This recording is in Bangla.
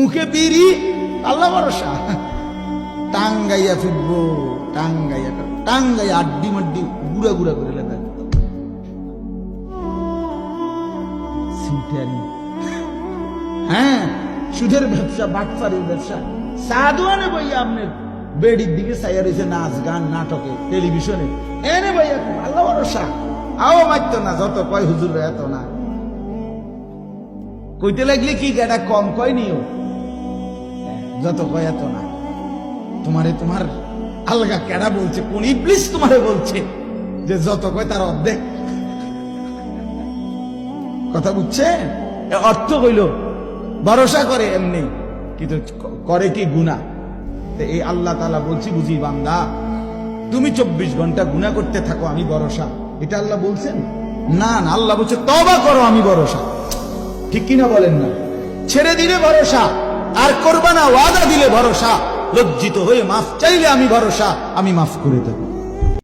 মুখে বিড়ি, আল্লাহ ভরসা। টাঙ্গাইয়া ফিরবো, টাঙ্গাইয়া আড্ডি মাড্ডি গুড়া গুড়া করে লেখা। হ্যাঁ, সুদের ব্যবসা, বাটপাড়ির ব্যবসা। সাধুয়ানে বইয়া আপনার বেডির দিকে চাইয়া রয়েছে, নাচ গান নাটকে টেলিভিশনে। এনে বইয়া আল্লাহ ভরসা। আও মারত না, যত কয় হুজুর এত না। কইতে লাগলে কি এটা কম কয় নিও, যত কয় এত না। তোমার আলগা কেডা বলছে, কোন ইবলিস তোমারে বলছে যে যত কয় তার অর্ধেক? কথা বুঝছেন? অর্থ হইল ভরসা করে এমনি, কিন্তু করে কি গুনাহ। এই আল্লাহ তাআলা বলছি, বুঝি বান্দা তুমি 24 ঘন্টা গুনাহ করতে থাকো, আমি ভরসা। এটা আল্লাহ বলছেন? না না, আল্লাহ বলছে তওবা করো, আমি ভরসা। ঠিক কিনা বলেন না? ছেড়ে দিলে ভরসা, আর করবা না। ওয়াদা দিলে ভরসা, লজ্জিত হয়ে মাফ চাইলে আমি ভরসা, আমি মাফ করে দেব।